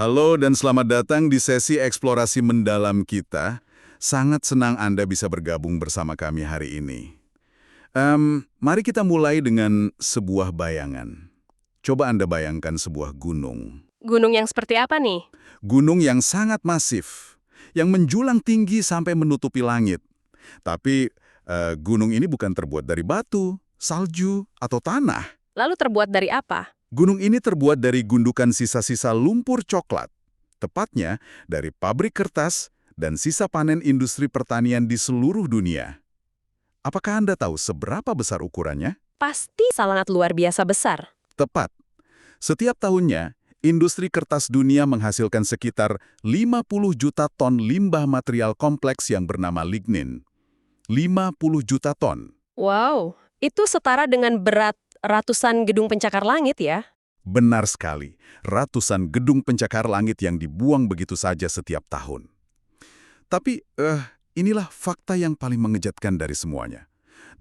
Halo dan selamat datang di sesi eksplorasi mendalam kita. Sangat senang Anda bisa bergabung bersama kami hari ini. Mari kita mulai dengan sebuah bayangan. Coba Anda bayangkan sebuah gunung. Gunung yang seperti apa nih? Gunung yang sangat masif, yang menjulang tinggi sampai menutupi langit. Tapi gunung ini bukan terbuat dari batu, salju, atau tanah. Lalu terbuat dari apa? Gunung ini terbuat dari gundukan sisa-sisa lumpur coklat, tepatnya dari pabrik kertas dan sisa panen industri pertanian di seluruh dunia. Apakah Anda tahu seberapa besar ukurannya? Pasti sangat luar biasa besar. Tepat. Setiap tahunnya, industri kertas dunia menghasilkan sekitar 50 juta ton limbah material kompleks yang bernama lignin. 50 juta ton. Wow, itu setara dengan berat ratusan gedung pencakar langit ya? Benar sekali, ratusan gedung pencakar langit yang dibuang begitu saja setiap tahun. Tapi, inilah fakta yang paling mengejutkan dari semuanya.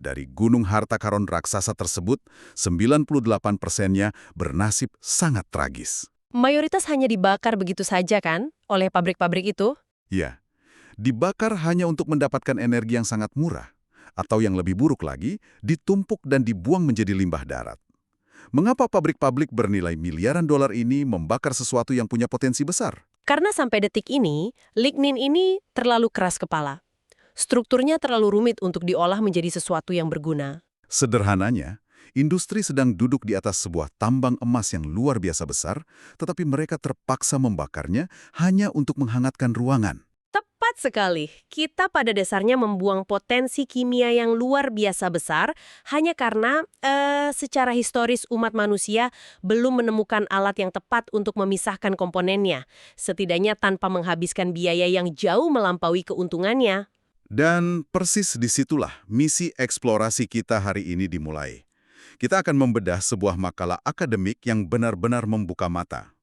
Dari gunung harta karun raksasa tersebut, 98%-nya bernasib sangat tragis. Mayoritas hanya dibakar begitu saja kan? Oleh pabrik-pabrik itu? Ya, dibakar hanya untuk mendapatkan energi yang sangat murah. Atau yang lebih buruk lagi, ditumpuk dan dibuang menjadi limbah darat. Mengapa pabrik-pabrik bernilai miliaran dolar ini membakar sesuatu yang punya potensi besar? Karena sampai detik ini, lignin ini terlalu keras kepala. Strukturnya terlalu rumit untuk diolah menjadi sesuatu yang berguna. Sederhananya, industri sedang duduk di atas sebuah tambang emas yang luar biasa besar, tetapi mereka terpaksa membakarnya hanya untuk menghangatkan ruangan. Tepat sekali. Kita pada dasarnya membuang potensi kimia yang luar biasa besar hanya karena secara historis umat manusia belum menemukan alat yang tepat untuk memisahkan komponennya, setidaknya tanpa menghabiskan biaya yang jauh melampaui keuntungannya. Dan persis disitulah misi eksplorasi kita hari ini dimulai. Kita akan membedah sebuah makalah akademik yang benar-benar membuka mata.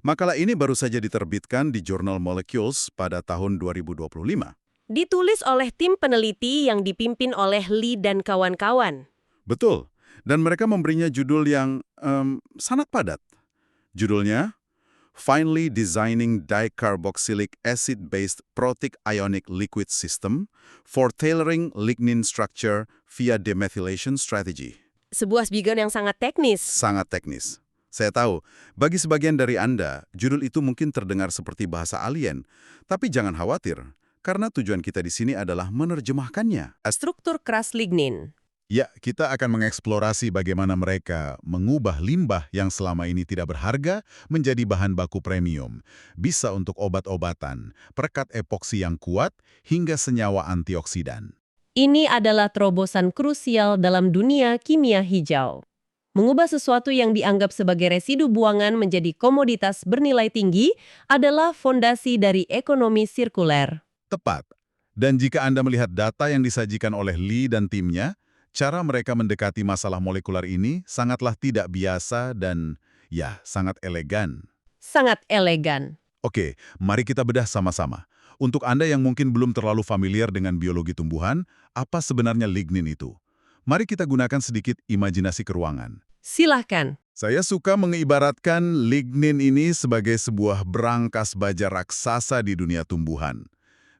Makalah ini baru saja diterbitkan di jurnal Molecules pada tahun 2025. Ditulis oleh tim peneliti yang dipimpin oleh Lee dan kawan-kawan. Betul, dan mereka memberinya judul yang sangat padat. Judulnya, Finally Designing Dicarboxylic Acid-Based Protic Ionic Liquid System for Tailoring Lignin Structure via Demethylation Strategy. Sebuah jargon yang sangat teknis. Sangat teknis. Saya tahu, bagi sebagian dari Anda, judul itu mungkin terdengar seperti bahasa alien. Tapi jangan khawatir, karena tujuan kita di sini adalah menerjemahkannya. Struktur keras lignin. Ya, kita akan mengeksplorasi bagaimana mereka mengubah limbah yang selama ini tidak berharga menjadi bahan baku premium. Bisa untuk obat-obatan, perekat epoksi yang kuat, hingga senyawa antioksidan. Ini adalah terobosan krusial dalam dunia kimia hijau. Mengubah sesuatu yang dianggap sebagai residu buangan menjadi komoditas bernilai tinggi adalah fondasi dari ekonomi sirkuler. Tepat. Dan jika Anda melihat data yang disajikan oleh Lee dan timnya, cara mereka mendekati masalah molekuler ini sangatlah tidak biasa dan, ya, sangat elegan. Sangat elegan. Oke, mari kita bedah sama-sama. Untuk Anda yang mungkin belum terlalu familiar dengan biologi tumbuhan, apa sebenarnya lignin itu? Mari kita gunakan sedikit imajinasi ke ruangan. Silahkan. Saya suka mengibaratkan lignin ini sebagai sebuah berangkas baja raksasa di dunia tumbuhan.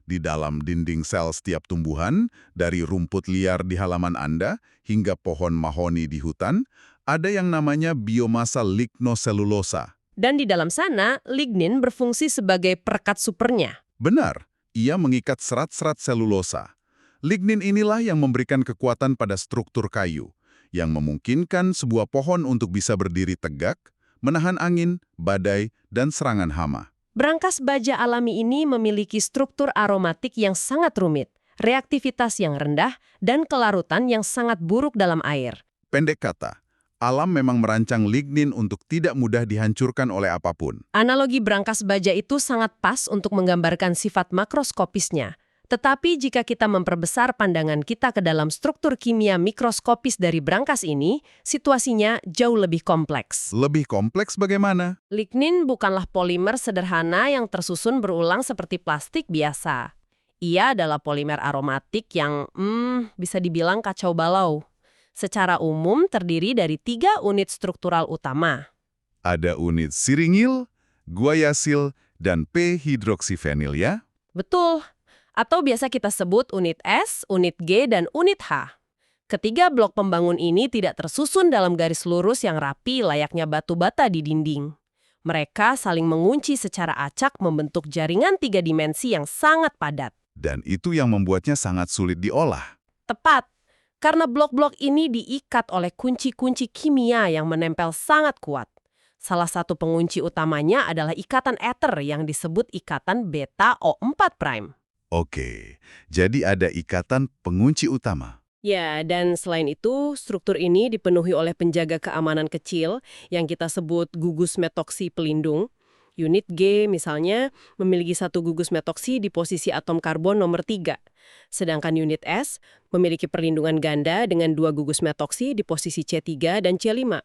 Di dalam dinding sel setiap tumbuhan, dari rumput liar di halaman Anda hingga pohon mahoni di hutan, ada yang namanya biomasa lignoselulosa. Dan di dalam sana, lignin berfungsi sebagai perekat supernya. Benar, ia mengikat serat-serat selulosa. Lignin inilah yang memberikan kekuatan pada struktur kayu, yang memungkinkan sebuah pohon untuk bisa berdiri tegak, menahan angin, badai, dan serangan hama. Berangkas baja alami ini memiliki struktur aromatik yang sangat rumit, reaktivitas yang rendah, dan kelarutan yang sangat buruk dalam air. Pendek kata, alam memang merancang lignin untuk tidak mudah dihancurkan oleh apapun. Analogi berangkas baja itu sangat pas untuk menggambarkan sifat makroskopisnya. Tetapi jika kita memperbesar pandangan kita ke dalam struktur kimia mikroskopis dari berangkas ini, situasinya jauh lebih kompleks. Lebih kompleks bagaimana? Lignin bukanlah polimer sederhana yang tersusun berulang seperti plastik biasa. Ia adalah polimer aromatik yang, bisa dibilang kacau balau. Secara umum terdiri dari 3 unit struktural utama. Ada unit siringil, guaiasil, dan p-hidroksifenil ya? Betul. Atau biasa kita sebut unit S, unit G, dan unit H. Ketiga blok pembangun ini tidak tersusun dalam garis lurus yang rapi layaknya batu bata di dinding. Mereka saling mengunci secara acak membentuk jaringan 3 dimensi yang sangat padat. Dan itu yang membuatnya sangat sulit diolah. Tepat, karena blok-blok ini diikat oleh kunci-kunci kimia yang menempel sangat kuat. Salah satu pengunci utamanya adalah ikatan ether yang disebut ikatan beta O4'. Oke, jadi ada ikatan pengunci utama. Ya, dan selain itu, struktur ini dipenuhi oleh penjaga keamanan kecil yang kita sebut gugus metoksi pelindung. Unit G misalnya memiliki satu gugus metoksi di posisi atom karbon nomor 3. Sedangkan unit S memiliki perlindungan ganda dengan 2 gugus metoksi di posisi C3 dan C5.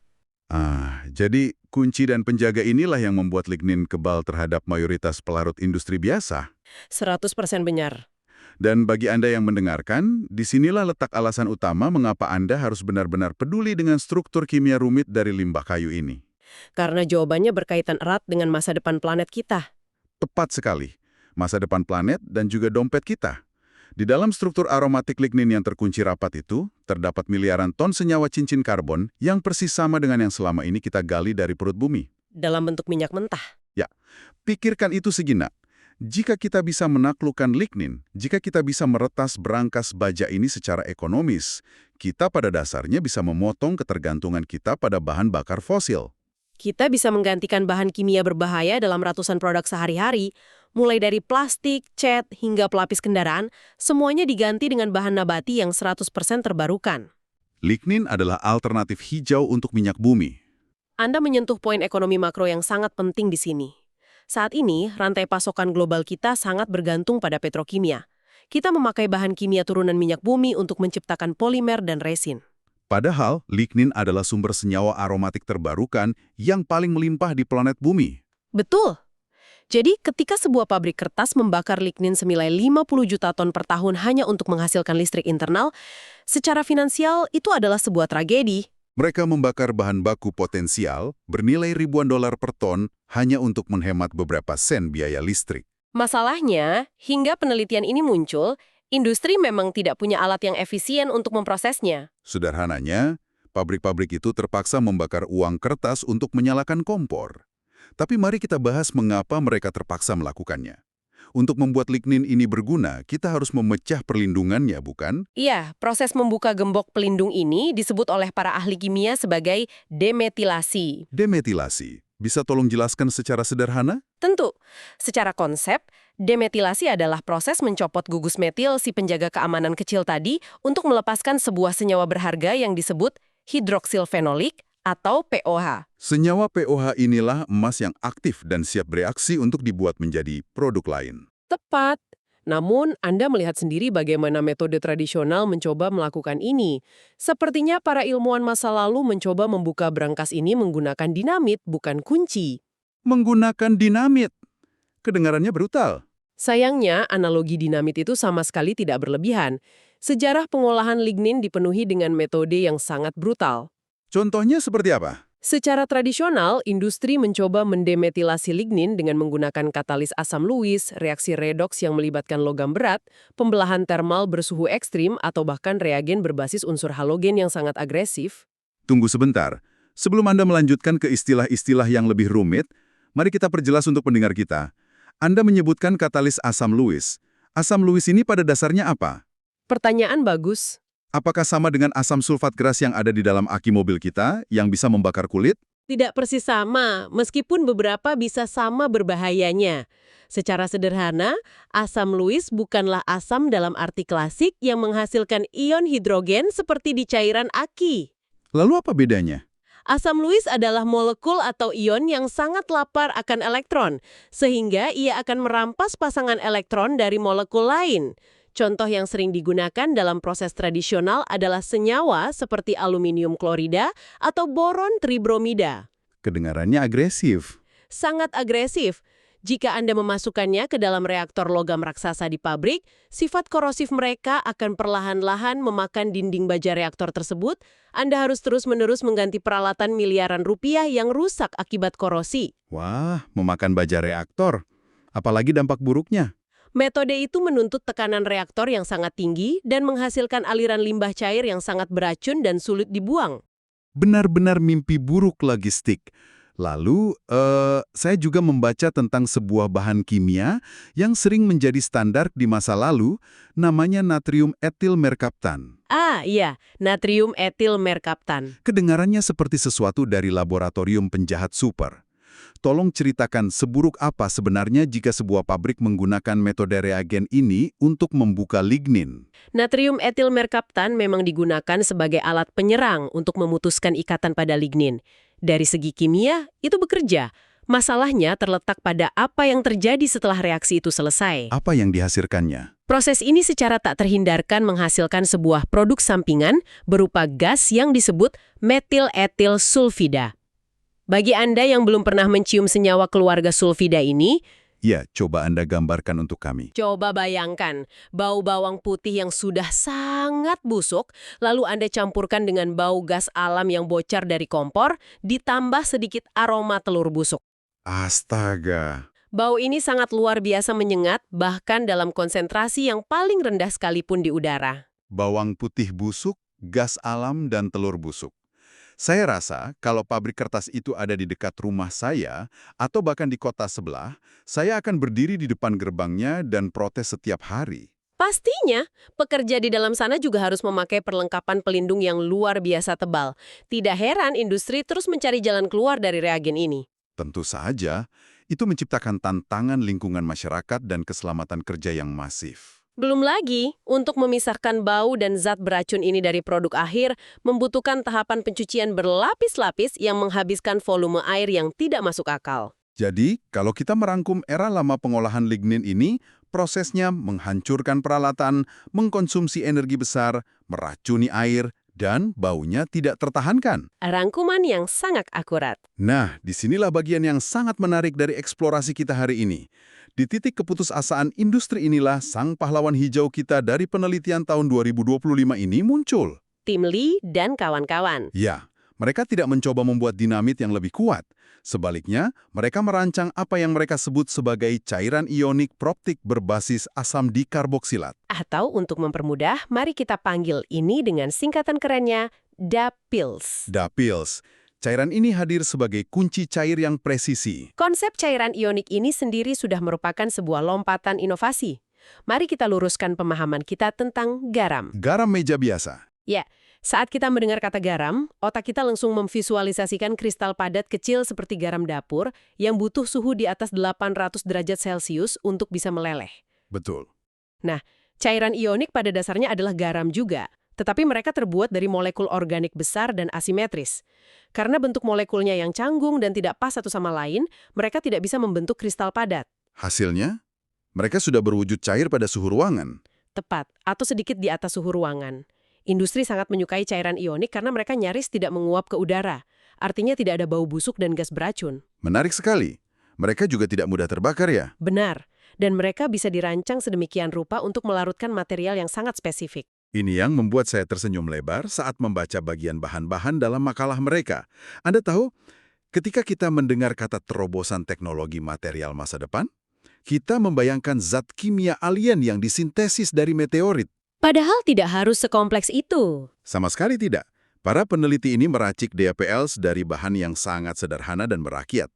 Jadi kunci dan penjaga inilah yang membuat lignin kebal terhadap mayoritas pelarut industri biasa. 100% benar. Dan bagi Anda yang mendengarkan, disinilah letak alasan utama mengapa Anda harus benar-benar peduli dengan struktur kimia rumit dari limbah kayu ini. Karena jawabannya berkaitan erat dengan masa depan planet kita. Tepat sekali. Masa depan planet dan juga dompet kita. Di dalam struktur aromatik lignin yang terkunci rapat itu, terdapat miliaran ton senyawa cincin karbon yang persis sama dengan yang selama ini kita gali dari perut bumi. Dalam bentuk minyak mentah. Ya, pikirkan itu sejenak. Jika kita bisa menaklukkan lignin, jika kita bisa meretas berangkas baja ini secara ekonomis, kita pada dasarnya bisa memotong ketergantungan kita pada bahan bakar fosil. Kita bisa menggantikan bahan kimia berbahaya dalam ratusan produk sehari-hari, mulai dari plastik, cat, hingga pelapis kendaraan, semuanya diganti dengan bahan nabati yang 100% terbarukan. Lignin adalah alternatif hijau untuk minyak bumi. Anda menyentuh poin ekonomi makro yang sangat penting di sini. Saat ini, rantai pasokan global kita sangat bergantung pada petrokimia. Kita memakai bahan kimia turunan minyak bumi untuk menciptakan polimer dan resin. Padahal, lignin adalah sumber senyawa aromatik terbarukan yang paling melimpah di planet bumi. Betul. Jadi, ketika sebuah pabrik kertas membakar lignin senilai 50 juta ton per tahun hanya untuk menghasilkan listrik internal, secara finansial itu adalah sebuah tragedi. Mereka membakar bahan baku potensial bernilai ribuan dolar per ton hanya untuk menghemat beberapa sen biaya listrik. Masalahnya, hingga penelitian ini muncul, industri memang tidak punya alat yang efisien untuk memprosesnya. Sederhananya, pabrik-pabrik itu terpaksa membakar uang kertas untuk menyalakan kompor. Tapi mari kita bahas mengapa mereka terpaksa melakukannya. Untuk membuat lignin ini berguna, kita harus memecah perlindungannya, bukan? Iya, proses membuka gembok pelindung ini disebut oleh para ahli kimia sebagai demetilasi. Demetilasi. Bisa tolong jelaskan secara sederhana? Tentu, secara konsep, demetilasi adalah proses mencopot gugus metil si penjaga keamanan kecil tadi untuk melepaskan sebuah senyawa berharga yang disebut hidroksilfenolik atau POH. Senyawa POH inilah emas yang aktif dan siap bereaksi untuk dibuat menjadi produk lain. Tepat. Namun, Anda melihat sendiri bagaimana metode tradisional mencoba melakukan ini. Sepertinya para ilmuwan masa lalu mencoba membuka brankas ini menggunakan dinamit, bukan kunci. Menggunakan dinamit. Kedengarannya brutal. Sayangnya, analogi dinamit itu sama sekali tidak berlebihan. Sejarah pengolahan lignin dipenuhi dengan metode yang sangat brutal. Contohnya seperti apa? Secara tradisional, industri mencoba mendemetilasi lignin dengan menggunakan katalis asam Lewis, reaksi redoks yang melibatkan logam berat, pembelahan termal bersuhu ekstrim, atau bahkan reagen berbasis unsur halogen yang sangat agresif. Tunggu sebentar. Sebelum Anda melanjutkan ke istilah-istilah yang lebih rumit, mari kita perjelas untuk pendengar kita. Anda menyebutkan katalis asam Lewis. Asam Lewis ini pada dasarnya apa? Pertanyaan bagus. Apakah sama dengan asam sulfat keras yang ada di dalam aki mobil kita yang bisa membakar kulit? Tidak persis sama, meskipun beberapa bisa sama berbahayanya. Secara sederhana, asam Lewis bukanlah asam dalam arti klasik yang menghasilkan ion hidrogen seperti di cairan aki. Lalu apa bedanya? Asam Lewis adalah molekul atau ion yang sangat lapar akan elektron, sehingga ia akan merampas pasangan elektron dari molekul lain. Contoh yang sering digunakan dalam proses tradisional adalah senyawa seperti aluminium klorida atau boron tribromida. Kedengarannya agresif. Sangat agresif. Jika Anda memasukkannya ke dalam reaktor logam raksasa di pabrik, sifat korosif mereka akan perlahan-lahan memakan dinding baja reaktor tersebut. Anda harus terus-menerus mengganti peralatan miliaran rupiah yang rusak akibat korosi. Wah, memakan baja reaktor. Apalagi dampak buruknya. Metode itu menuntut tekanan reaktor yang sangat tinggi dan menghasilkan aliran limbah cair yang sangat beracun dan sulit dibuang. Benar-benar mimpi buruk logistik. Lalu, saya juga membaca tentang sebuah bahan kimia yang sering menjadi standar di masa lalu, namanya natrium etil merkaptan. Ah, iya, natrium etil merkaptan. Kedengarannya seperti sesuatu dari laboratorium penjahat super. Tolong ceritakan seburuk apa sebenarnya jika sebuah pabrik menggunakan metode reagen ini untuk membuka lignin. Natrium etil merkaptan memang digunakan sebagai alat penyerang untuk memutuskan ikatan pada lignin. Dari segi kimia, itu bekerja. Masalahnya terletak pada apa yang terjadi setelah reaksi itu selesai. Apa yang dihasilkannya? Proses ini secara tak terhindarkan menghasilkan sebuah produk sampingan berupa gas yang disebut metil etil sulfida. Bagi Anda yang belum pernah mencium senyawa keluarga sulfida ini, Ya, coba Anda gambarkan untuk kami. coba bayangkan bau bawang putih yang sudah sangat busuk, lalu Anda campurkan dengan bau gas alam yang bocor dari kompor, ditambah sedikit aroma telur busuk. Astaga. Bau ini sangat luar biasa menyengat, bahkan dalam konsentrasi yang paling rendah sekalipun di udara. Bawang putih busuk, gas alam, dan telur busuk. Saya rasa kalau pabrik kertas itu ada di dekat rumah saya, atau bahkan di kota sebelah, saya akan berdiri di depan gerbangnya dan protes setiap hari. Pastinya, pekerja di dalam sana juga harus memakai perlengkapan pelindung yang luar biasa tebal. Tidak heran industri terus mencari jalan keluar dari reagen ini. Tentu saja, itu menciptakan tantangan lingkungan masyarakat dan keselamatan kerja yang masif. Belum lagi, untuk memisahkan bau dan zat beracun ini dari produk akhir, membutuhkan tahapan pencucian berlapis-lapis yang menghabiskan volume air yang tidak masuk akal. Jadi, kalau kita merangkum era lama pengolahan lignin ini, prosesnya menghancurkan peralatan, mengkonsumsi energi besar, meracuni air, dan baunya tidak tertahankan. Rangkuman yang sangat akurat. Nah, disinilah bagian yang sangat menarik dari eksplorasi kita hari ini. Di titik keputusasaan industri inilah sang pahlawan hijau kita dari penelitian tahun 2025 ini muncul. Tim Lee dan kawan-kawan. Ya, mereka tidak mencoba membuat dinamit yang lebih kuat. Sebaliknya, mereka merancang apa yang mereka sebut sebagai cairan ionik proptik berbasis asam dikarboksilat. Atau untuk mempermudah, mari kita panggil ini dengan singkatan kerennya DAPILS. DAPILS. Cairan ini hadir sebagai kunci cair yang presisi. Konsep cairan ionik ini sendiri sudah merupakan sebuah lompatan inovasi. Mari kita luruskan pemahaman kita tentang garam. Garam meja biasa. Ya, saat kita mendengar kata garam, otak kita langsung memvisualisasikan kristal padat kecil seperti garam dapur yang butuh suhu di atas 800 derajat Celcius untuk bisa meleleh. Betul. Nah, cairan ionik pada dasarnya adalah garam juga, tetapi mereka terbuat dari molekul organik besar dan asimetris. Karena bentuk molekulnya yang canggung dan tidak pas satu sama lain, mereka tidak bisa membentuk kristal padat. Hasilnya, mereka sudah berwujud cair pada suhu ruangan. Tepat, atau sedikit di atas suhu ruangan. Industri sangat menyukai cairan ionik karena mereka nyaris tidak menguap ke udara. Artinya tidak ada bau busuk dan gas beracun. Menarik sekali. Mereka juga tidak mudah terbakar ya? Benar, dan mereka bisa dirancang sedemikian rupa untuk melarutkan material yang sangat spesifik. Ini yang membuat saya tersenyum lebar saat membaca bagian bahan-bahan dalam makalah mereka. Anda tahu, ketika kita mendengar kata terobosan teknologi material masa depan, kita membayangkan zat kimia alien yang disintesis dari meteorit. Padahal tidak harus sekompleks itu. Sama sekali tidak. Para peneliti ini meracik DAPLs dari bahan yang sangat sederhana dan merakyat.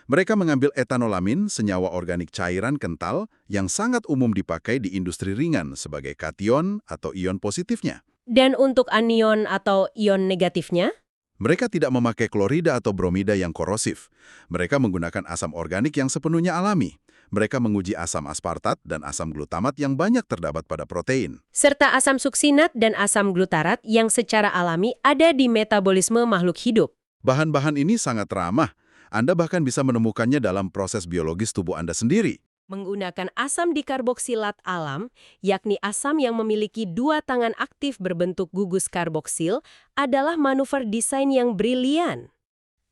Mereka mengambil etanolamin, senyawa organik cairan kental yang sangat umum dipakai di industri ringan sebagai kation atau ion positifnya. Dan untuk anion atau ion negatifnya? Mereka tidak memakai klorida atau bromida yang korosif. Mereka menggunakan asam organik yang sepenuhnya alami. Mereka menguji asam aspartat dan asam glutamat yang banyak terdapat pada protein. Serta asam suksinat dan asam glutarat yang secara alami ada di metabolisme makhluk hidup. Bahan-bahan ini sangat ramah. Anda bahkan bisa menemukannya dalam proses biologis tubuh Anda sendiri. Menggunakan asam dikarboksilat alam, yakni asam yang memiliki dua tangan aktif berbentuk gugus karboksil, adalah manuver desain yang brilian.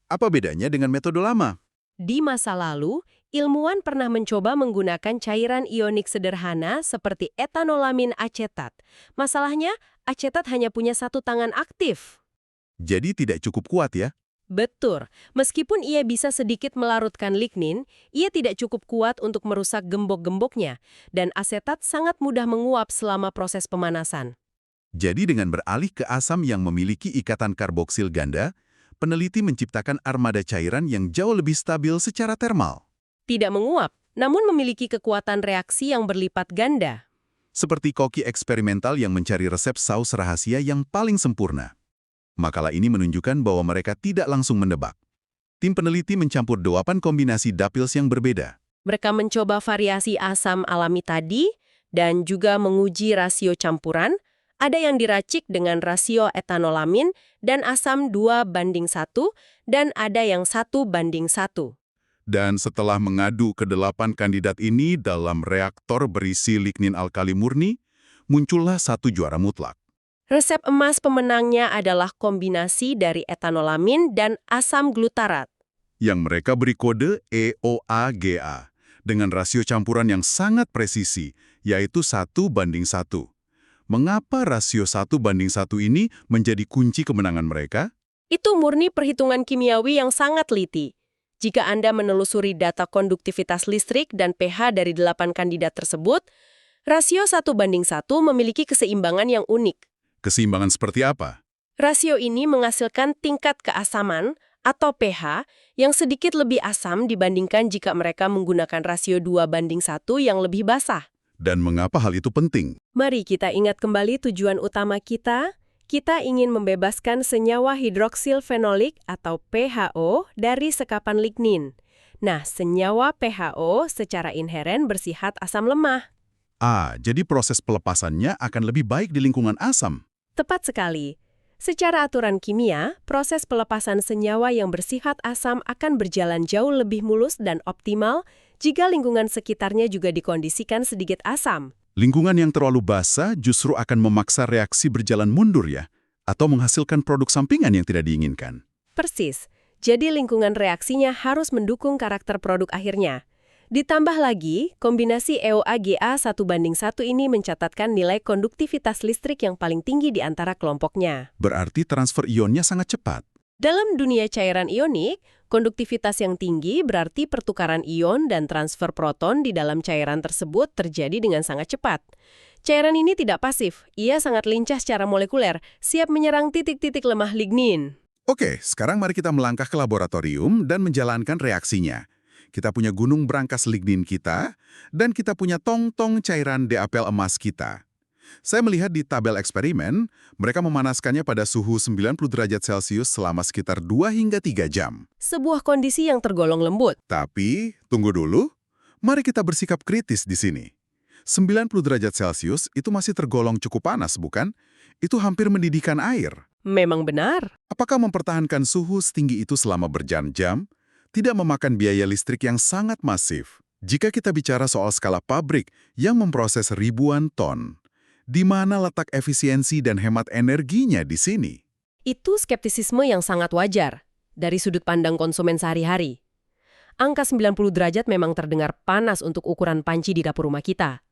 Apa bedanya dengan metode lama? Di masa lalu, ilmuwan pernah mencoba menggunakan cairan ionik sederhana seperti etanolamin acetat. Masalahnya, acetat hanya punya satu tangan aktif. Jadi tidak cukup kuat ya? Betul, meskipun ia bisa sedikit melarutkan lignin, ia tidak cukup kuat untuk merusak gembok-gemboknya, dan asetat sangat mudah menguap selama proses pemanasan. Jadi dengan beralih ke asam yang memiliki ikatan karboksil ganda, peneliti menciptakan armada cairan yang jauh lebih stabil secara termal. Tidak menguap, namun memiliki kekuatan reaksi yang berlipat ganda. Seperti koki eksperimental yang mencari resep saus rahasia yang paling sempurna. Makalah ini menunjukkan bahwa mereka tidak langsung menebak. Tim peneliti mencampur 8 kombinasi dapils yang berbeda. Mereka mencoba variasi asam alami tadi dan juga menguji rasio campuran. Ada yang diracik dengan rasio etanolamin dan asam 2:1 dan ada yang 1:1. Dan setelah mengadu ke-8 kandidat ini dalam reaktor berisi lignin alkali murni, muncullah satu juara mutlak. Resep emas pemenangnya adalah kombinasi dari etanolamin dan asam glutarat. Yang mereka beri kode EOAGA dengan rasio campuran yang sangat presisi, yaitu 1:1. Mengapa rasio 1:1 ini menjadi kunci kemenangan mereka? Itu murni perhitungan kimiawi yang sangat teliti. Jika Anda menelusuri data konduktivitas listrik dan pH dari 8 kandidat tersebut, rasio 1:1 memiliki keseimbangan yang unik. Keseimbangan seperti apa? Rasio ini menghasilkan tingkat keasaman atau pH yang sedikit lebih asam dibandingkan jika mereka menggunakan rasio 2:1 yang lebih basah. Dan mengapa hal itu penting? Mari kita ingat kembali tujuan utama kita. Kita ingin membebaskan senyawa hidroksil fenolik atau PHO dari sekapan lignin. Nah, senyawa PHO secara inheren bersifat asam lemah. Jadi proses pelepasannya akan lebih baik di lingkungan asam. Tepat sekali. Secara aturan kimia, proses pelepasan senyawa yang bersifat asam akan berjalan jauh lebih mulus dan optimal jika lingkungan sekitarnya juga dikondisikan sedikit asam. Lingkungan yang terlalu basah justru akan memaksa reaksi berjalan mundur ya? Atau menghasilkan produk sampingan yang tidak diinginkan. Persis. Jadi lingkungan reaksinya harus mendukung karakter produk akhirnya. Ditambah lagi, kombinasi EOAGA 1:1 ini mencatatkan nilai konduktivitas listrik yang paling tinggi di antara kelompoknya. Berarti transfer ionnya sangat cepat. Dalam dunia cairan ionik, konduktivitas yang tinggi berarti pertukaran ion dan transfer proton di dalam cairan tersebut terjadi dengan sangat cepat. Cairan ini tidak pasif, ia sangat lincah secara molekuler, siap menyerang titik-titik lemah lignin. Oke, sekarang mari kita melangkah ke laboratorium dan menjalankan reaksinya. Kita punya gunung brankas lignin kita, dan kita punya tong-tong cairan DAPL emas kita. Saya melihat di tabel eksperimen, mereka memanaskannya pada suhu 90 derajat Celcius selama sekitar 2 hingga 3 jam. Sebuah kondisi yang tergolong lembut. Tapi, tunggu dulu, mari kita bersikap kritis di sini. 90 derajat Celcius itu masih tergolong cukup panas, bukan? Itu hampir mendidihkan air. Memang benar. Apakah mempertahankan suhu setinggi itu selama berjam-jam tidak memakan biaya listrik yang sangat masif? Jika kita bicara soal skala pabrik yang memproses ribuan ton, di mana letak efisiensi dan hemat energinya di sini? Itu skeptisisme yang sangat wajar dari sudut pandang konsumen sehari-hari. Angka 90 derajat memang terdengar panas untuk ukuran panci di dapur rumah kita.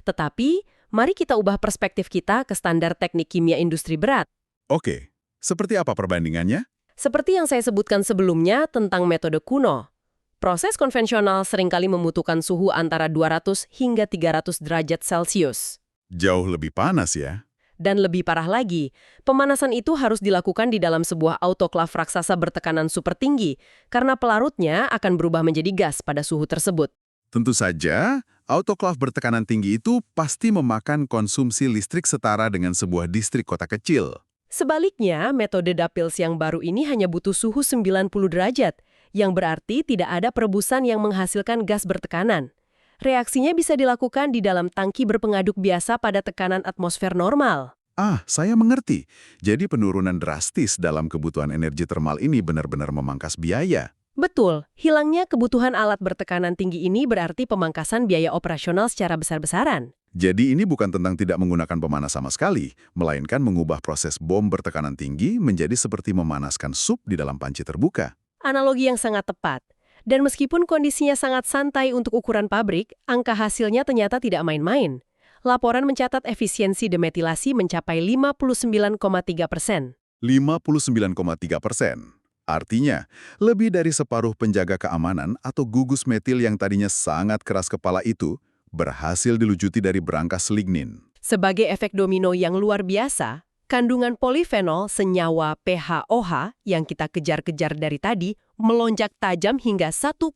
Tetapi, mari kita ubah perspektif kita ke standar teknik kimia industri berat. Oke, seperti apa perbandingannya? Seperti yang saya sebutkan sebelumnya tentang metode kuno. Proses konvensional seringkali membutuhkan suhu antara 200 hingga 300 derajat Celcius. Jauh lebih panas ya? Dan lebih parah lagi, pemanasan itu harus dilakukan di dalam sebuah autoklav raksasa bertekanan super tinggi, karena pelarutnya akan berubah menjadi gas pada suhu tersebut. Tentu saja, autoklav bertekanan tinggi itu pasti memakan konsumsi listrik setara dengan sebuah distrik kota kecil. Sebaliknya, metode dapils yang baru ini hanya butuh suhu 90 derajat, yang berarti tidak ada perebusan yang menghasilkan gas bertekanan. Reaksinya bisa dilakukan di dalam tangki berpengaduk biasa pada tekanan atmosfer normal. Saya mengerti. Jadi penurunan drastis dalam kebutuhan energi termal ini benar-benar memangkas biaya. Betul, hilangnya kebutuhan alat bertekanan tinggi ini berarti pemangkasan biaya operasional secara besar-besaran. Jadi ini bukan tentang tidak menggunakan pemanas sama sekali, melainkan mengubah proses bom bertekanan tinggi menjadi seperti memanaskan sup di dalam panci terbuka. Analogi yang sangat tepat. Dan meskipun kondisinya sangat santai untuk ukuran pabrik, angka hasilnya ternyata tidak main-main. Laporan mencatat efisiensi demetilasi mencapai 59,3%. 59,3%. Artinya, lebih dari separuh penjaga keamanan atau gugus metil yang tadinya sangat keras kepala itu berhasil dilucuti dari berangkas lignin. Sebagai efek domino yang luar biasa, kandungan polifenol senyawa PHOH yang kita kejar-kejar dari tadi melonjak tajam hingga 1,58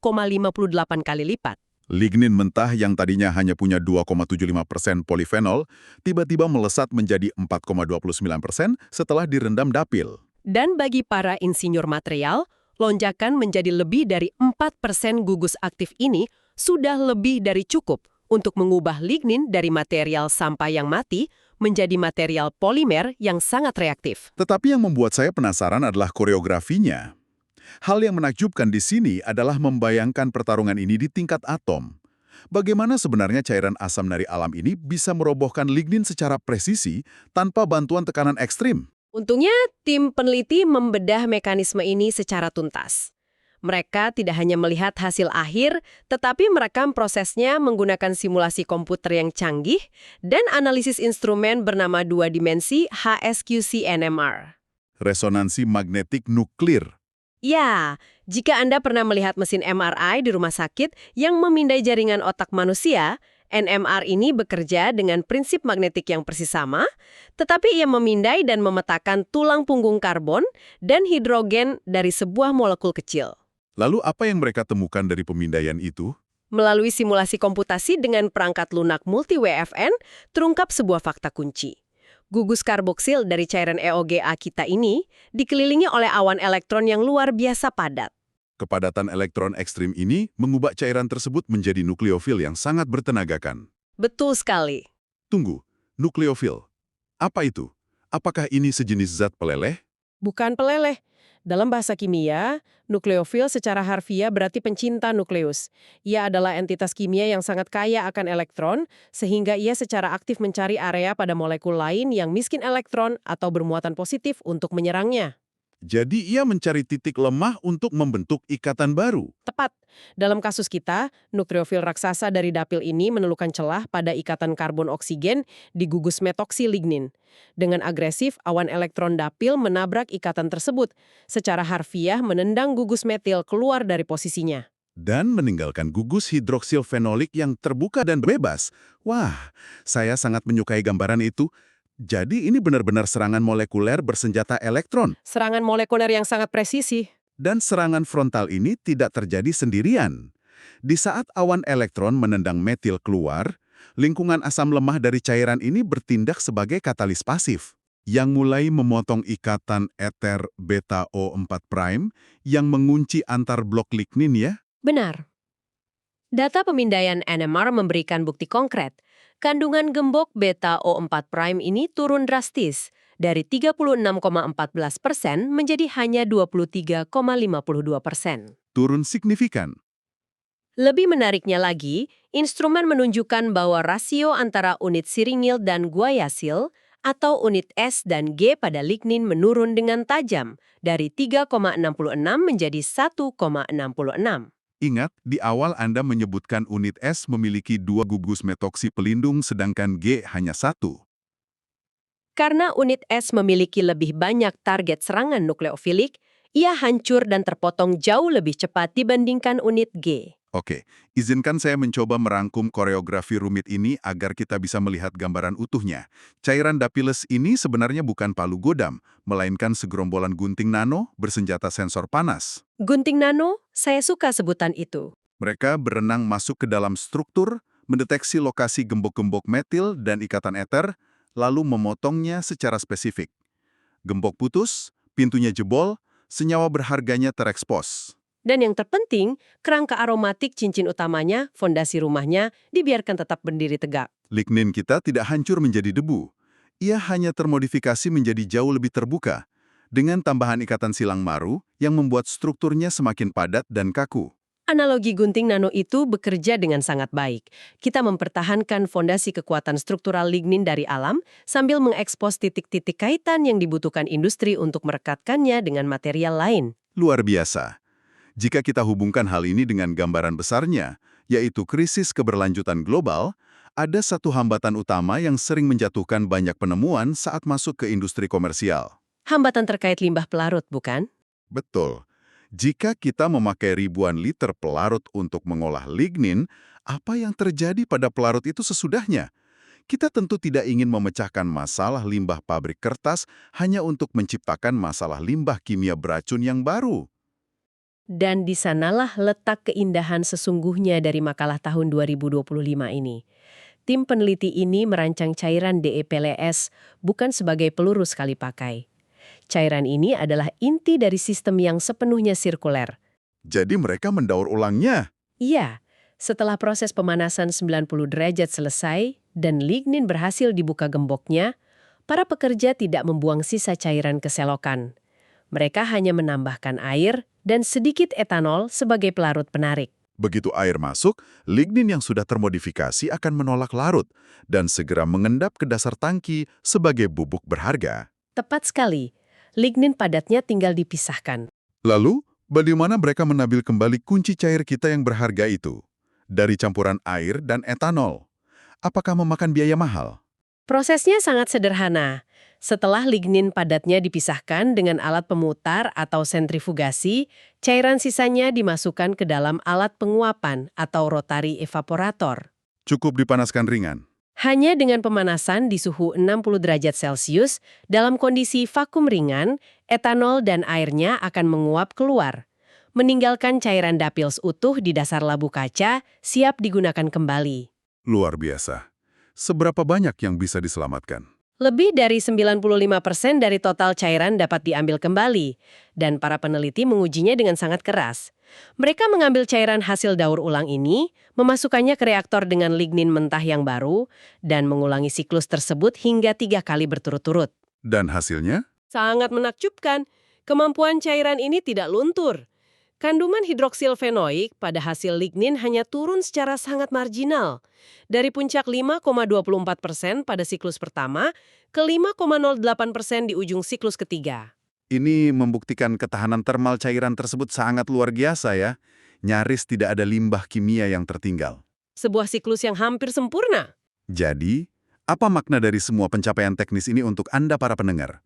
kali lipat. Lignin mentah yang tadinya hanya punya 2,75% polifenol, tiba-tiba melesat menjadi 4,29% setelah direndam dapil. Dan bagi para insinyur material, lonjakan menjadi lebih dari 4% gugus aktif ini sudah lebih dari cukup untuk mengubah lignin dari material sampah yang mati menjadi material polimer yang sangat reaktif. Tetapi yang membuat saya penasaran adalah koreografinya. Hal yang menakjubkan di sini adalah membayangkan pertarungan ini di tingkat atom. Bagaimana sebenarnya cairan asam dari alam ini bisa merobohkan lignin secara presisi tanpa bantuan tekanan ekstrim? Untungnya, tim peneliti membedah mekanisme ini secara tuntas. Mereka tidak hanya melihat hasil akhir, tetapi merekam prosesnya menggunakan simulasi komputer yang canggih dan analisis instrumen bernama dua dimensi HSQC-NMR. Resonansi magnetik nuklir. Ya, jika Anda pernah melihat mesin MRI di rumah sakit yang memindai jaringan otak manusia, NMR ini bekerja dengan prinsip magnetik yang persis sama, tetapi ia memindai dan memetakan tulang punggung karbon dan hidrogen dari sebuah molekul kecil. Lalu apa yang mereka temukan dari pemindaian itu? Melalui simulasi komputasi dengan perangkat lunak multi-WFN, terungkap sebuah fakta kunci. Gugus karboksil dari cairan EOGA kita ini dikelilingi oleh awan elektron yang luar biasa padat. Kepadatan elektron ekstrim ini mengubah cairan tersebut menjadi nukleofil yang sangat bertenagakan. Betul sekali. Tunggu, nukleofil. Apa itu? Apakah ini sejenis zat peleleh? Bukan peleleh. Dalam bahasa kimia, nukleofil secara harfiah berarti pencinta nukleus. Ia adalah entitas kimia yang sangat kaya akan elektron, sehingga ia secara aktif mencari area pada molekul lain yang miskin elektron atau bermuatan positif untuk menyerangnya. Jadi ia mencari titik lemah untuk membentuk ikatan baru. Tepat. Dalam kasus kita, nukleofil raksasa dari dapil ini menemukan celah pada ikatan karbon oksigen di gugus metoksi lignin. Dengan agresif, awan elektron dapil menabrak ikatan tersebut, secara harfiah menendang gugus metil keluar dari posisinya. Dan meninggalkan gugus hidroksil fenolik yang terbuka dan bebas. Wah, saya sangat menyukai gambaran itu. Jadi ini benar-benar serangan molekuler bersenjata elektron. Serangan molekuler yang sangat presisi. Dan serangan frontal ini tidak terjadi sendirian. Di saat awan elektron menendang metil keluar, lingkungan asam lemah dari cairan ini bertindak sebagai katalis pasif, yang mulai memotong ikatan eter beta O4' yang mengunci antar blok lignin ya. Benar. Data pemindaian NMR memberikan bukti konkret. Kandungan gembok beta O4' ini turun drastis, dari 36,14% menjadi hanya 23,52%. Turun signifikan. Lebih menariknya lagi, instrumen menunjukkan bahwa rasio antara unit siringil dan guaiacil atau unit S dan G pada lignin menurun dengan tajam, dari 3,66 menjadi 1,66. Ingat, di awal Anda menyebutkan unit S memiliki 2 gugus metoksi pelindung sedangkan G hanya 1. Karena unit S memiliki lebih banyak target serangan nukleofilik, ia hancur dan terpotong jauh lebih cepat dibandingkan unit G. Oke, izinkan saya mencoba merangkum koreografi rumit ini agar kita bisa melihat gambaran utuhnya. Cairan dapiles ini sebenarnya bukan palu godam, melainkan segerombolan gunting nano bersenjata sensor panas. Gunting nano, saya suka sebutan itu. Mereka berenang masuk ke dalam struktur, mendeteksi lokasi gembok-gembok metil dan ikatan eter, lalu memotongnya secara spesifik. Gembok putus, pintunya jebol, senyawa berharganya terekspos. Dan yang terpenting, kerangka aromatik cincin utamanya, fondasi rumahnya, dibiarkan tetap berdiri tegak. Lignin kita tidak hancur menjadi debu. Ia hanya termodifikasi menjadi jauh lebih terbuka, dengan tambahan ikatan silang maru yang membuat strukturnya semakin padat dan kaku. Analogi gunting nano itu bekerja dengan sangat baik. Kita mempertahankan fondasi kekuatan struktural lignin dari alam sambil mengekspos titik-titik kaitan yang dibutuhkan industri untuk merekatkannya dengan material lain. Luar biasa. Jika kita hubungkan hal ini dengan gambaran besarnya, yaitu krisis keberlanjutan global, ada satu hambatan utama yang sering menjatuhkan banyak penemuan saat masuk ke industri komersial. Hambatan terkait limbah pelarut, bukan? Betul. Jika kita memakai ribuan liter pelarut untuk mengolah lignin, apa yang terjadi pada pelarut itu sesudahnya? Kita tentu tidak ingin memecahkan masalah limbah pabrik kertas hanya untuk menciptakan masalah limbah kimia beracun yang baru. Dan di sanalah letak keindahan sesungguhnya dari makalah tahun 2025 ini. Tim peneliti ini merancang cairan DEPLS bukan sebagai peluru sekali pakai. Cairan ini adalah inti dari sistem yang sepenuhnya sirkuler. Jadi mereka mendaur ulangnya. Iya, setelah proses pemanasan 90 derajat selesai dan lignin berhasil dibuka gemboknya, para pekerja tidak membuang sisa cairan ke selokan. Mereka hanya menambahkan air dan sedikit etanol sebagai pelarut penarik. Begitu air masuk, lignin yang sudah termodifikasi akan menolak larut dan segera mengendap ke dasar tangki sebagai bubuk berharga. Tepat sekali, lignin padatnya tinggal dipisahkan. Lalu, bagaimana mereka menabil kembali kunci cair kita yang berharga itu? Dari campuran air dan etanol. Apakah memakan biaya mahal? Prosesnya sangat sederhana. Setelah lignin padatnya dipisahkan dengan alat pemutar atau sentrifugasi, cairan sisanya dimasukkan ke dalam alat penguapan atau rotary evaporator. Cukup dipanaskan ringan. Hanya dengan pemanasan di suhu 60 derajat Celcius, dalam kondisi vakum ringan, etanol dan airnya akan menguap keluar, meninggalkan cairan dapils utuh di dasar labu kaca, siap digunakan kembali. Luar biasa. Seberapa banyak yang bisa diselamatkan? Lebih dari 95% dari total cairan dapat diambil kembali, dan para peneliti mengujinya dengan sangat keras. Mereka mengambil cairan hasil daur ulang ini, memasukkannya ke reaktor dengan lignin mentah yang baru, dan mengulangi siklus tersebut hingga 3 kali berturut-turut. Dan hasilnya? Sangat menakjubkan, kemampuan cairan ini tidak luntur. Kandungan hidroksilfenoik pada hasil lignin hanya turun secara sangat marginal. Dari puncak 5,24% pada siklus pertama ke 5,08% di ujung siklus ketiga. Ini membuktikan ketahanan termal cairan tersebut sangat luar biasa ya. Nyaris tidak ada limbah kimia yang tertinggal. Sebuah siklus yang hampir sempurna. Jadi, apa makna dari semua pencapaian teknis ini untuk Anda para pendengar?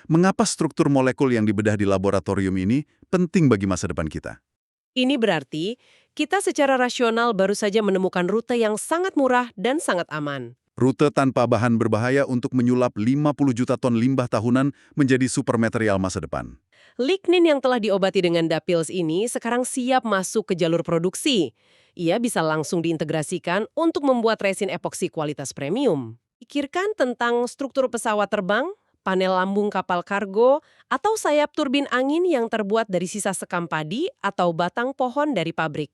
Mengapa struktur molekul yang dibedah di laboratorium ini penting bagi masa depan kita? Ini berarti kita secara rasional baru saja menemukan rute yang sangat murah dan sangat aman. Rute tanpa bahan berbahaya untuk menyulap 50 juta ton limbah tahunan menjadi supermaterial masa depan. Lignin yang telah diobati dengan dapils ini sekarang siap masuk ke jalur produksi. Ia bisa langsung diintegrasikan untuk membuat resin epoksi kualitas premium. Pikirkan tentang struktur pesawat terbang, panel lambung kapal kargo, atau sayap turbin angin yang terbuat dari sisa sekam padi atau batang pohon dari pabrik.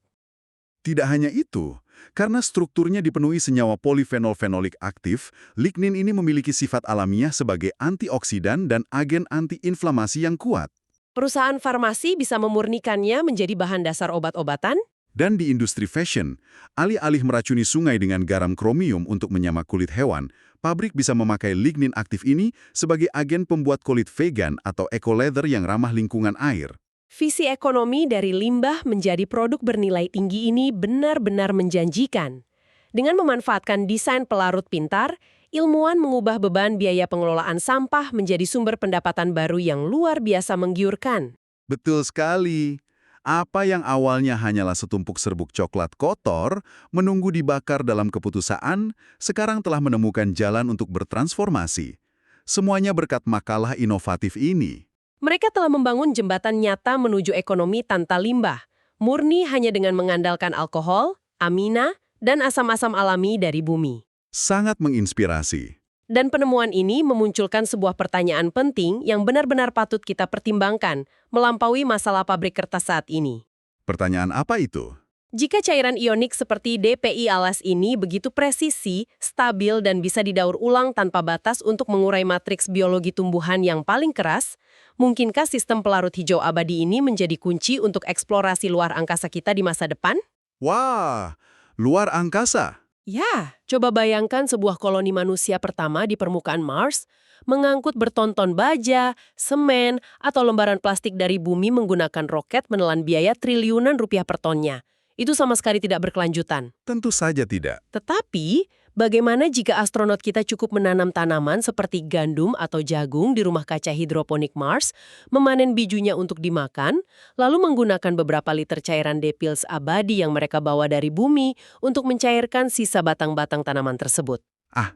Tidak hanya itu, karena strukturnya dipenuhi senyawa polifenol-fenolik aktif, lignin ini memiliki sifat alamiah sebagai antioksidan dan agen antiinflamasi yang kuat. Perusahaan farmasi bisa memurnikannya menjadi bahan dasar obat-obatan. Dan di industri fashion, alih-alih meracuni sungai dengan garam kromium untuk menyamak kulit hewan, pabrik bisa memakai lignin aktif ini sebagai agen pembuat kulit vegan atau eco-leather yang ramah lingkungan air. Visi ekonomi dari limbah menjadi produk bernilai tinggi ini benar-benar menjanjikan. Dengan memanfaatkan desain pelarut pintar, ilmuwan mengubah beban biaya pengelolaan sampah menjadi sumber pendapatan baru yang luar biasa menggiurkan. Betul sekali. Apa yang awalnya hanyalah setumpuk serbuk coklat kotor, menunggu dibakar dalam keputusaan, sekarang telah menemukan jalan untuk bertransformasi. Semuanya berkat makalah inovatif ini. Mereka telah membangun jembatan nyata menuju ekonomi tanpa limbah, murni hanya dengan mengandalkan alkohol, amina, dan asam-asam alami dari bumi. Sangat menginspirasi. Dan penemuan ini memunculkan sebuah pertanyaan penting yang benar-benar patut kita pertimbangkan, melampaui masalah pabrik kertas saat ini. Pertanyaan apa itu? Jika cairan ionik seperti DPI-ALAS ini begitu presisi, stabil, dan bisa didaur ulang tanpa batas untuk mengurai matriks biologi tumbuhan yang paling keras, mungkinkah sistem pelarut hijau abadi ini menjadi kunci untuk eksplorasi luar angkasa kita di masa depan? Wah, luar angkasa. Ya, coba bayangkan sebuah koloni manusia pertama di permukaan Mars, mengangkut bertonton baja, semen, atau lembaran plastik dari bumi menggunakan roket menelan biaya triliunan rupiah per tonnya. Itu sama sekali tidak berkelanjutan. Tentu saja tidak. Tetapi, bagaimana jika astronot kita cukup menanam tanaman seperti gandum atau jagung di rumah kaca hidroponik Mars, memanen bijunya untuk dimakan, lalu menggunakan beberapa liter cairan Depils abadi yang mereka bawa dari bumi untuk mencairkan sisa batang-batang tanaman tersebut?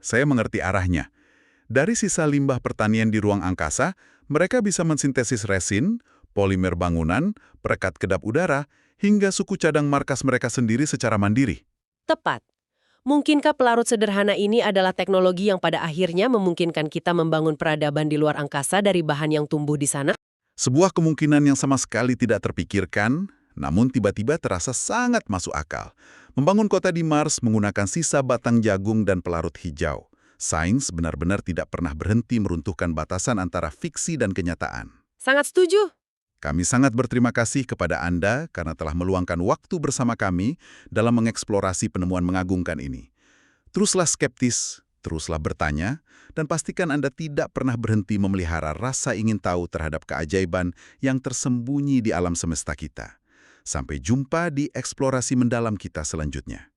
Saya mengerti arahnya. Dari sisa limbah pertanian di ruang angkasa, mereka bisa mensintesis resin, polimer bangunan, perekat kedap udara, hingga suku cadang markas mereka sendiri secara mandiri. Tepat. Mungkinkah pelarut sederhana ini adalah teknologi yang pada akhirnya memungkinkan kita membangun peradaban di luar angkasa dari bahan yang tumbuh di sana? Sebuah kemungkinan yang sama sekali tidak terpikirkan, namun tiba-tiba terasa sangat masuk akal. Membangun kota di Mars menggunakan sisa batang jagung dan pelarut hijau. Sains benar-benar tidak pernah berhenti meruntuhkan batasan antara fiksi dan kenyataan. Sangat setuju. Kami sangat berterima kasih kepada Anda karena telah meluangkan waktu bersama kami dalam mengeksplorasi penemuan mengagumkan ini. Teruslah skeptis, teruslah bertanya, dan pastikan Anda tidak pernah berhenti memelihara rasa ingin tahu terhadap keajaiban yang tersembunyi di alam semesta kita. Sampai jumpa di eksplorasi mendalam kita selanjutnya.